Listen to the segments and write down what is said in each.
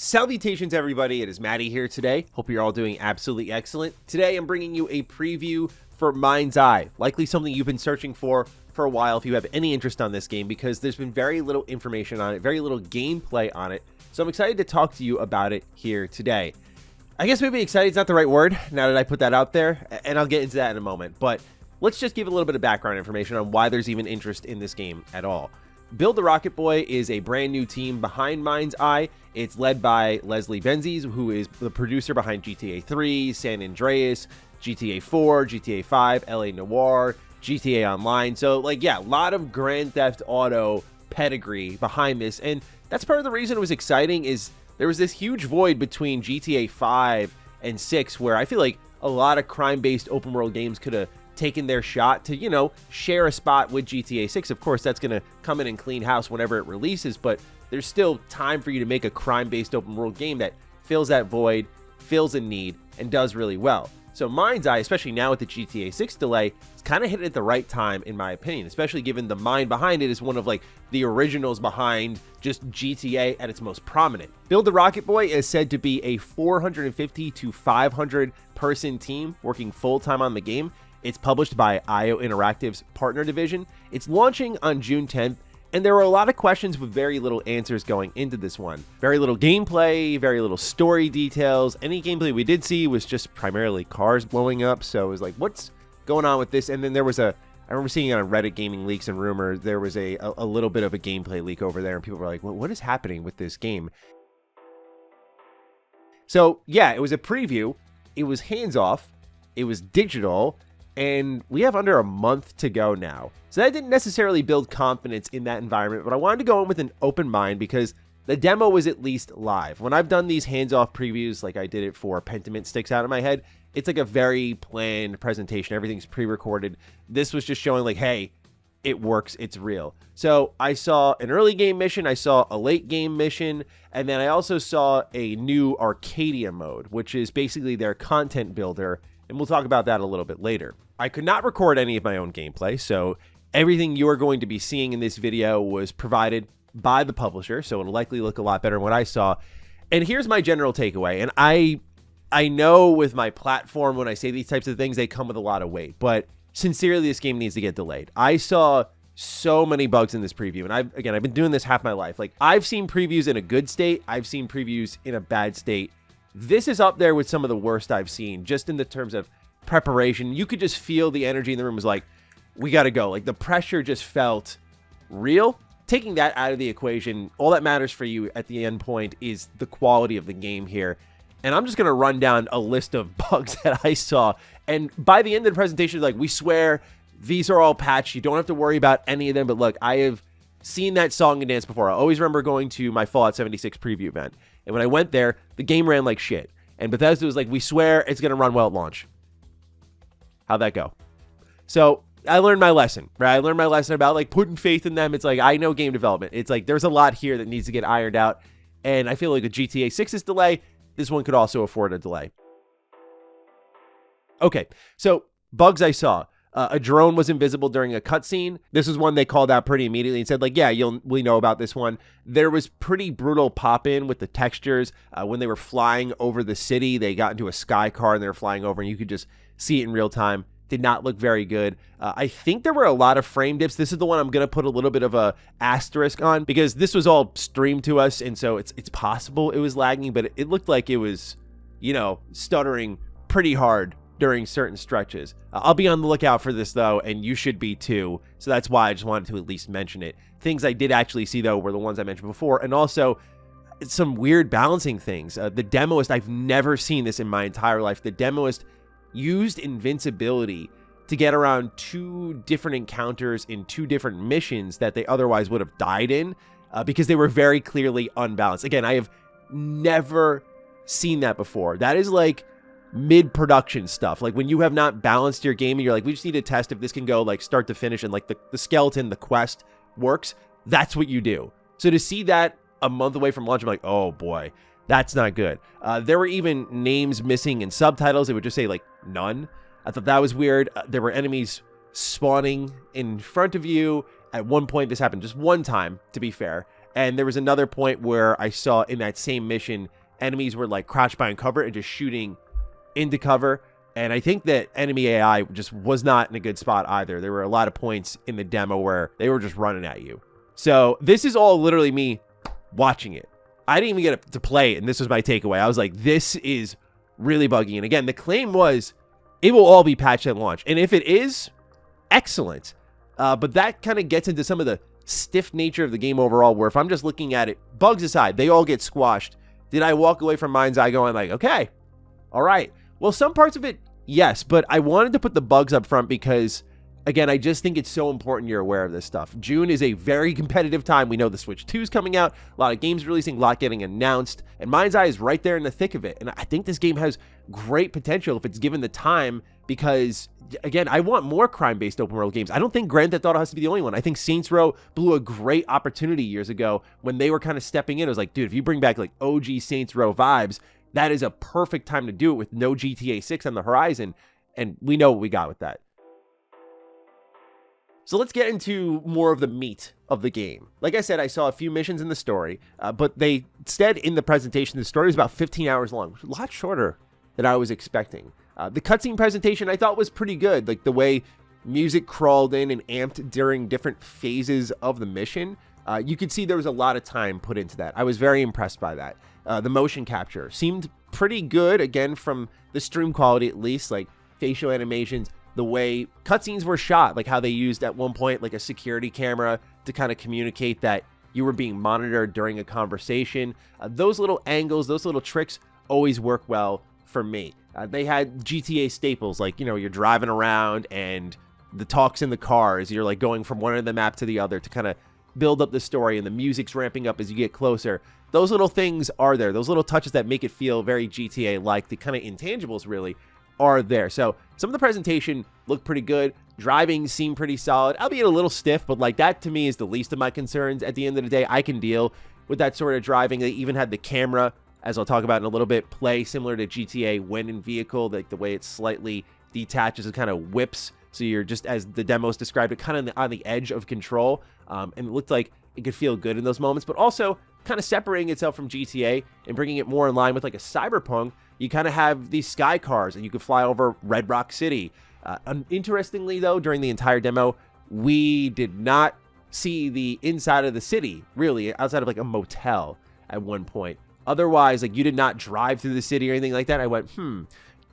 Salutations everybody, it is Matty here today. Hope you're all doing absolutely excellent. Today I'm bringing you a preview for Mindseye, likely something you've been searching for a while if you have any interest on this game, because there's been very little information on it, very little gameplay on it, so I'm excited to talk to you about it here today. I guess maybe excited is not the right word now that I put that out there, and I'll get into that in a moment, but let's just give a little bit of background information on why there's even interest in this game at all. Build the Rocket Boy is a brand new team behind Mindseye. It's led by Leslie Benzies, who is the producer behind GTA 3, San Andreas, GTA 4, GTA 5, LA Noire, GTA Online. So, like, yeah, a lot of Grand Theft Auto pedigree behind this. And that's part of the reason it was exciting is there was this huge void between GTA 5 and 6 where I feel like a lot of crime-based open world games could have taken their shot to, you know, share a spot with GTA 6. Of course, that's going to come in and clean house whenever it releases, but there's still time for you to make a crime-based open world game that fills that void, fills a need, and does really well. So Mindseye, especially now with the GTA 6 delay, is kind of hit at the right time, in my opinion, especially given the mind behind it is one of, like, the originals behind just GTA at its most prominent. Build the Rocket Boy is said to be a 450 to 500 person team working full-time on the game. It's published by IO Interactive's partner division. It's launching on June 10th, and there were a lot of questions with very little answers going into this one. Very little gameplay, very little story details. Any gameplay we did see was just primarily cars blowing up, so it was like, what's going on with this? And then there was I remember seeing it on Reddit Gaming Leaks and Rumors, there was a little bit of a gameplay leak over there, and people were like, well, what is happening with this game? So, yeah, it was a preview. It was hands-off. It was digital. And we have under a month to go now. So that didn't necessarily build confidence in that environment, but I wanted to go in with an open mind because the demo was at least live. When I've done these hands-off previews, like I did it for Pentiment Sticks Out of My Head, it's like a very planned presentation. Everything's pre-recorded. This was just showing like, hey, it works, it's real. So I saw an early game mission, I saw a late game mission, and then I also saw a new Arcadia mode, which is basically their content builder, and we'll talk about that a little bit later. I could not record any of my own gameplay, so everything you are going to be seeing in this video was provided by the publisher, so it'll likely look a lot better than what I saw. And here's my general takeaway, and I know with my platform, when I say these types of things, they come with a lot of weight, but sincerely, this game needs to get delayed. I saw so many bugs in this preview, and I've been doing this half my life. Like, I've seen previews in a good state, I've seen previews in a bad state. This is up there with some of the worst I've seen, just in the terms of preparation. You could just feel the energy in the room was like, we got to go. Like, the pressure just felt real. Taking that out of the equation, all that matters for you at the end point is the quality of the game here. And I'm just going to run down a list of bugs that I saw. And by the end of the presentation, like, we swear these are all patched. You don't have to worry about any of them. But look, I have seen that song and dance before. I always remember going to my Fallout 76 preview event. And when I went there, the game ran like shit. And Bethesda was like, we swear it's going to run well at launch. How'd that go? So I learned my lesson, right? I learned my lesson about, like, putting faith in them. It's like, I know game development. It's like, there's a lot here that needs to get ironed out. And I feel like a GTA 6's delay, this one could also afford a delay. Okay, so bugs I saw. A drone was invisible during a cutscene. This is one they called out pretty immediately and said, like, yeah, we know about this one. There was pretty brutal pop-in with the textures. When they were flying over the city, they got into a sky car and they were flying over, and you could just see it in real time. Did not look very good. I think there were a lot of frame dips. This is the one I'm going to put a little bit of a asterisk on because this was all streamed to us, and so it's possible it was lagging, but it looked like it was, you know, stuttering pretty hard during certain stretches. I'll be on the lookout for this, though, and you should be too, so that's why I just wanted to at least mention it. Things I did actually see, though, were the ones I mentioned before, and also some weird balancing things. The demoist, I've never seen this in my entire life. The demoist used invincibility to get around 2 different encounters in 2 different missions that they otherwise would have died in because they were very clearly unbalanced. Again, I have never seen that before. That is like mid-production stuff. Like, when you have not balanced your game and you're like, we just need to test if this can go, like, start to finish, and, like, the skeleton, the quest works, that's what you do. So to see that a month away from launch, I'm like, oh boy, that's not good. There were even names missing in subtitles. It would just say, like, none. I thought that was weird. There were enemies spawning in front of you. At one point, this happened just one time, to be fair, And there was another point where I saw in that same mission, enemies were like crouched behind cover and just shooting into cover. And I think that enemy AI just was not in a good spot either. There were a lot of points in the demo where they were just running at you. So this is all literally me watching it. I didn't even get to play it, and this was my takeaway. I was like, this is really buggy. And again, the claim was it will all be patched at launch. And if it is, excellent. But that kind of gets into some of the stiff nature of the game overall, where if I'm just looking at it, bugs aside, they all get squashed. Did I walk away from Mindseye going like, okay, all right. Well, some parts of it, yes, but I wanted to put the bugs up front because, again, I just think it's so important you're aware of this stuff. June is a very competitive time. We know the Switch 2 is coming out, a lot of games releasing, a lot getting announced, and Mindseye is right there in the thick of it. And I think this game has great potential if it's given the time because, again, I want more crime-based open-world games. I don't think Grand Theft Auto has to be the only one. I think Saints Row blew a great opportunity years ago when they were kind of stepping in. It was like, dude, if you bring back like OG Saints Row vibes, that is a perfect time to do it with no GTA 6 on the horizon, and we know what we got with that. So let's get into more of the meat of the game. Like I said, I saw a few missions in the story, but they said in the presentation the story was about 15 hours long, which is a lot shorter than I was expecting. The cutscene presentation I thought was pretty good, like the way music crawled in and amped during different phases of the mission. You could see there was a lot of time put into that. I was very impressed by that. The motion capture seemed pretty good, again, from the stream quality at least, like facial animations, the way cutscenes were shot, like how they used at one point like a security camera to kind of communicate that you were being monitored during a conversation. Those little angles, those little tricks always work well for me. They had GTA staples, like, you know, you're driving around and the talks in the cars, you're like going from one end of the map to the other to kind of build up the story, and the music's ramping up as you get closer. Those little things are there. Those little touches that make it feel very GTA-like, the kind of intangibles really are there. So some of the presentation looked pretty good. Driving seemed pretty solid, albeit a little stiff, but like that to me is the least of my concerns. At the end of the day, I can deal with that sort of driving. They even had the camera, as I'll talk about in a little bit, play similar to GTA when in vehicle, like the way it slightly detaches and kind of whips. So you're just, as the demos described it, kind of on the edge of control. And it looked like it could feel good in those moments, but also kind of separating itself from GTA and bringing it more in line with like a Cyberpunk. You kind of have these sky cars and you could fly over Red Rock City. Interestingly, though, during the entire demo, we did not see the inside of the city, really, outside of like a motel at one point. Otherwise, like, you did not drive through the city or anything like that. I went,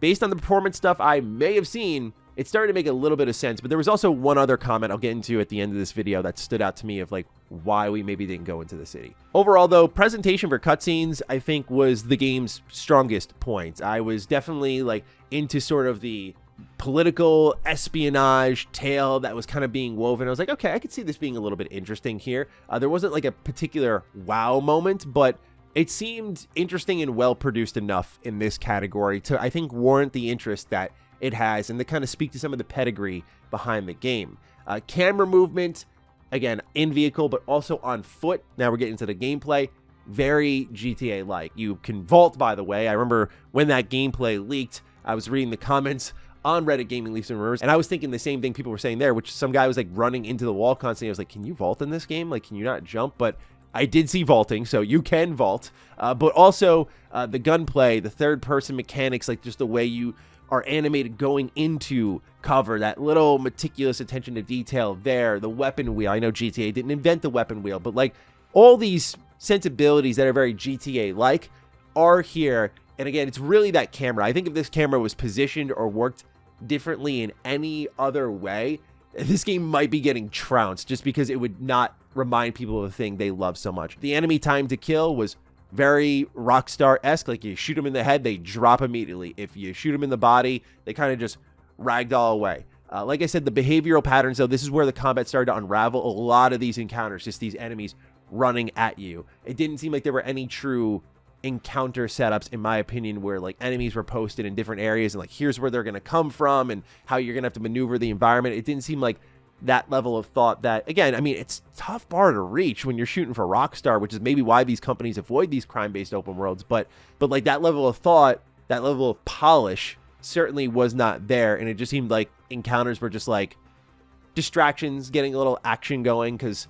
based on the performance stuff I may have seen, it started to make a little bit of sense. But there was also one other comment I'll get into at the end of this video that stood out to me of like why we maybe didn't go into the city. Overall, though, presentation for cutscenes, I think, was the game's strongest point. I was definitely like into sort of the political espionage tale that was kind of being woven. I was like, okay, I could see this being a little bit interesting here. There wasn't like a particular wow moment, but it seemed interesting and well produced enough in this category to, I think, warrant the interest that it has and to kind of speak to some of the pedigree behind the game. Camera movement, again, in vehicle, but also on foot. Now we're getting to the gameplay. Very GTA-like. You can vault, by the way. I remember when that gameplay leaked, I was reading the comments on Reddit Gaming Leaks and Rumors, and I was thinking the same thing people were saying there, which some guy was like running into the wall constantly. I was like, can you vault in this game? Like, can you not jump? But I did see vaulting, so you can vault. But also the gunplay, the third-person mechanics, like just the way you are animated going into cover, that little meticulous attention to detail there, the weapon wheel. I know GTA didn't invent the weapon wheel, but like all these sensibilities that are very GTA-like are here. And again, it's really that camera. I think if this camera was positioned or worked differently in any other way, this game might be getting trounced just because it would not remind people of the thing they love so much. The enemy time to kill was very Rockstar-esque. Like, you shoot them in the head, they drop immediately. If you shoot them in the body, they kind of just ragdoll away. Like I said, the behavioral patterns, though, this is where the combat started to unravel. A lot of these encounters, just these enemies running at you. It didn't seem like there were any true encounter setups, in my opinion, where like enemies were posted in different areas and like here's where they're going to come from and how you're going to have to maneuver the environment. It didn't seem like that level of thought that, again, I mean, it's a tough bar to reach when you're shooting for Rockstar, which is maybe why these companies avoid these crime-based open worlds. But like that level of thought, that level of polish certainly was not there. And it just seemed like encounters were just like distractions, getting a little action going, because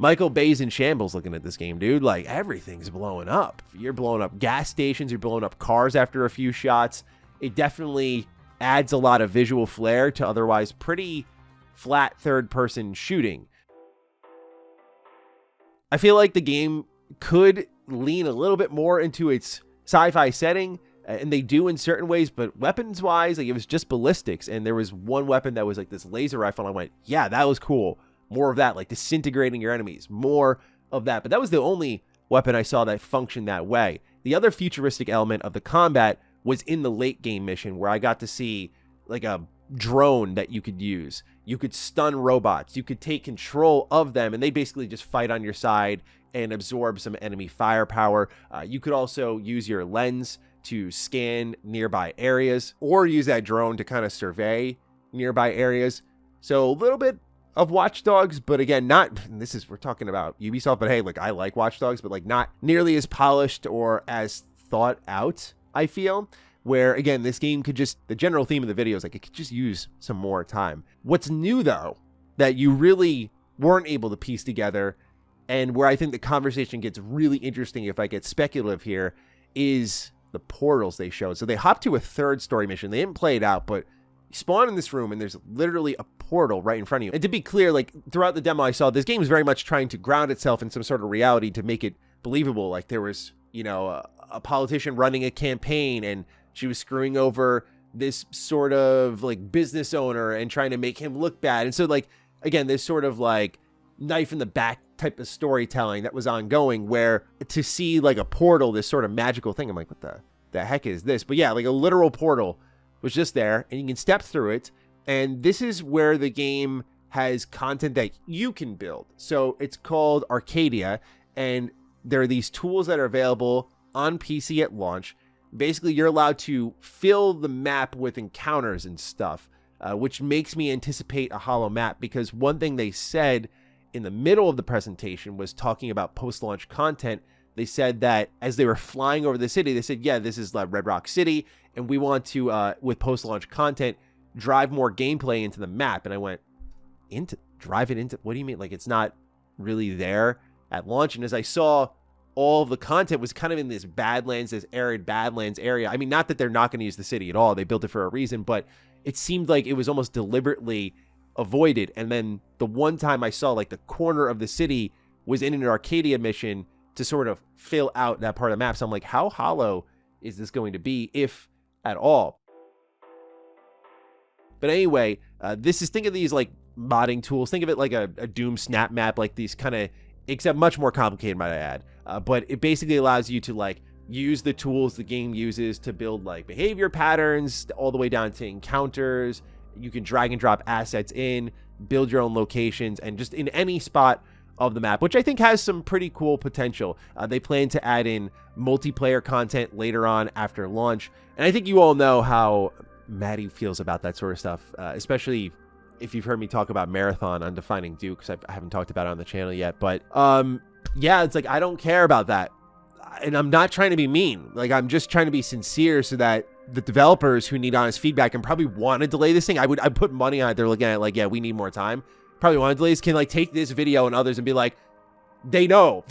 Michael Bay's in shambles looking at this game, dude. Like, everything's blowing up. You're blowing up gas stations. You're blowing up cars after a few shots. It definitely adds a lot of visual flair to otherwise pretty flat third-person shooting. I feel like the game could lean a little bit more into its sci-fi setting, and they do in certain ways, but weapons-wise, like, it was just ballistics, and there was one weapon that was like this laser rifle, and I went, yeah, that was cool. More of that, like disintegrating your enemies. More of that. But that was the only weapon I saw that functioned that way. The other futuristic element of the combat was in the late game mission, where I got to see like a drone that you could use. You could stun robots. You could take control of them, and they basically just fight on your side and absorb some enemy firepower. You could also use your lens to scan nearby areas, or use that drone to kind of survey nearby areas. So a little bit of Watch Dogs, but again, we're talking about Ubisoft, but hey, like, I like Watch Dogs, but like not nearly as polished or as thought out, I feel. Where again, this game could just, the general theme of the video is like, it could just use some more time. What's new though, that you really weren't able to piece together, and where I think the conversation gets really interesting if I get speculative here, is the portals they showed. So they hopped to a third story mission. They didn't play it out, but you spawn in this room and there's literally a portal right in front of you. And to be clear, like, throughout the demo I saw, this game is very much trying to ground itself in some sort of reality to make it believable. Like, there was, you know, a politician running a campaign, and she was screwing over this sort of like business owner and trying to make him look bad. And so, like, again, this sort of like knife in the back type of storytelling that was ongoing, where to see like a portal, this sort of magical thing, I'm like, what the heck is this? But yeah, like a literal portal was just there, and you can step through it. And this is where the game has content that you can build. So it's called Arcadia, and there are these tools that are available on PC at launch. Basically, you're allowed to fill the map with encounters and stuff, which makes me anticipate a hollow map, because one thing they said in the middle of the presentation was talking about post-launch content. They said that as they were flying over the city, they said, yeah, this is like Red Rock City, and we want to, with post-launch content, drive more gameplay into the map. And I went, drive it into, what do you mean? Like, it's not really there at launch. And as I saw, all of the content was kind of in this Badlands, this arid Badlands area. I mean, not that they're not going to use the city at all. They built it for a reason, but it seemed like it was almost deliberately avoided. And then the one time I saw like the corner of the city was in an Arcadia mission to sort of fill out that part of the map. So I'm like, how hollow is this going to be, if at all? But anyway, this is, think of these like modding tools. Think of it like a Doom snap map, like these kind of, except much more complicated, might I add. But it basically allows you to like use the tools the game uses to build like behavior patterns, all the way down to encounters. You can drag and drop assets in, build your own locations, and just in any spot of the map, which I think has some pretty cool potential. They plan to add in multiplayer content later on after launch. And I think you all know how Matty feels about that sort of stuff, especially if you've heard me talk about Marathon on Defining Duke, because I haven't talked about it on the channel yet. But yeah, it's like, I don't care about that. And I'm not trying to be mean. Like, I'm just trying to be sincere so that the developers who need honest feedback and probably want to delay this thing, I'd put money on it. They're looking at it like, yeah, we need more time. Probably want to delay this, can like take this video and others and be like, they know.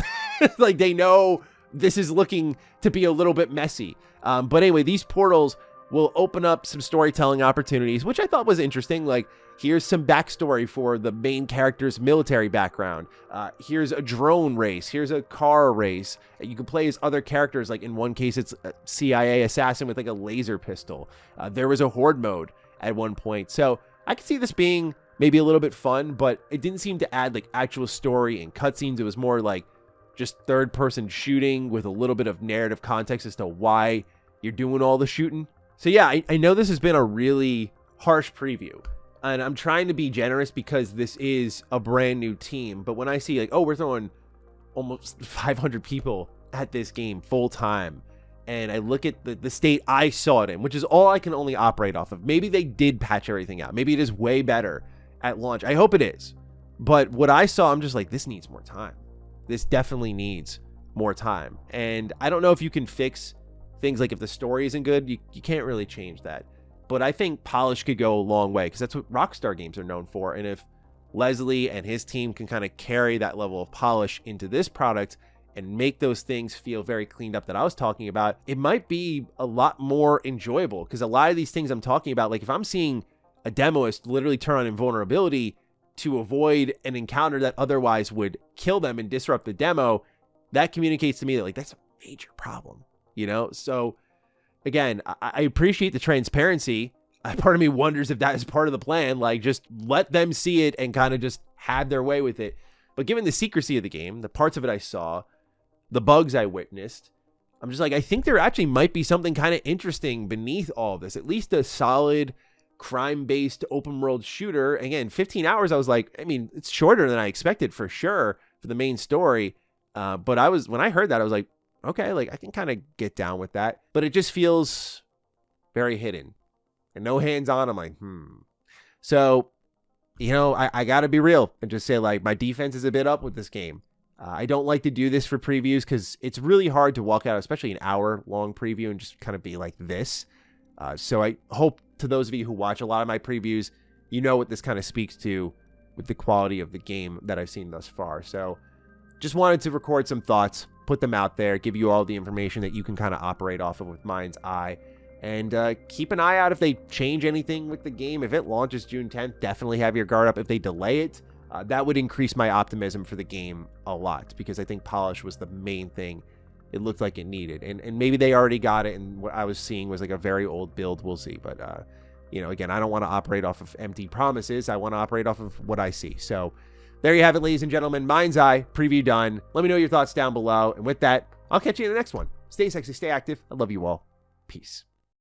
Like, they know this is looking to be a little bit messy. But anyway, these portals will open up some storytelling opportunities, which I thought was interesting. Like, here's some backstory for the main character's military background. Here's a drone race. Here's a car race. You can play as other characters. Like, in one case, it's a CIA assassin with like a laser pistol. There was a horde mode at one point. So I could see this being maybe a little bit fun, but it didn't seem to add like actual story and cutscenes. It was more like just third-person shooting with a little bit of narrative context as to why you're doing all the shooting. So yeah, I know this has been a really harsh preview, and I'm trying to be generous because this is a brand new team. But when I see like, oh, we're throwing almost 500 people at this game full time, and I look at the state I saw it in, which is all I can only operate off of. Maybe they did patch everything out. Maybe it is way better at launch. I hope it is. But what I saw, I'm just like, this needs more time. This definitely needs more time. And I don't know if you can fix things like if the story isn't good, you can't really change that. But I think polish could go a long way, because that's what Rockstar games are known for. And if Leslie and his team can kind of carry that level of polish into this product and make those things feel very cleaned up that I was talking about, it might be a lot more enjoyable. Because a lot of these things I'm talking about, like if I'm seeing a demoist literally turn on invulnerability to avoid an encounter that otherwise would kill them and disrupt the demo, that communicates to me that like that's a major problem, you know? So again, I appreciate the transparency. Part of me wonders if that is part of the plan, like just let them see it and kind of just have their way with it. But given the secrecy of the game, the parts of it I saw, the bugs I witnessed, I'm just like, I think there actually might be something kind of interesting beneath all of this, at least a solid crime-based open world shooter. Again, 15 hours, I was like, I mean, it's shorter than I expected for sure for the main story. But when I heard that, I was like, okay, like I can kind of get down with that, but it just feels very hidden and no hands-on. I'm like, So, you know, I gotta be real and just say like my defense is a bit up with this game. I don't like to do this for previews because it's really hard to walk out, especially an hour-long preview, and just kind of be like this. So I hope to those of you who watch a lot of my previews, you know what this kind of speaks to with the quality of the game that I've seen thus far. So just wanted to record some thoughts, put them out there, give you all the information that you can kind of operate off of with Mindseye. And keep an eye out if they change anything with the game. If it launches June 10th, definitely have your guard up. If they delay it, that would increase my optimism for the game a lot, because I think polish was the main thing it looked like it needed. And maybe they already got it, and what I was seeing was like a very old build. We'll see. But, you know, again, I don't want to operate off of empty promises. I want to operate off of what I see. So there you have it, ladies and gentlemen. Mindseye preview done. Let me know your thoughts down below. And with that, I'll catch you in the next one. Stay sexy, stay active. I love you all. Peace.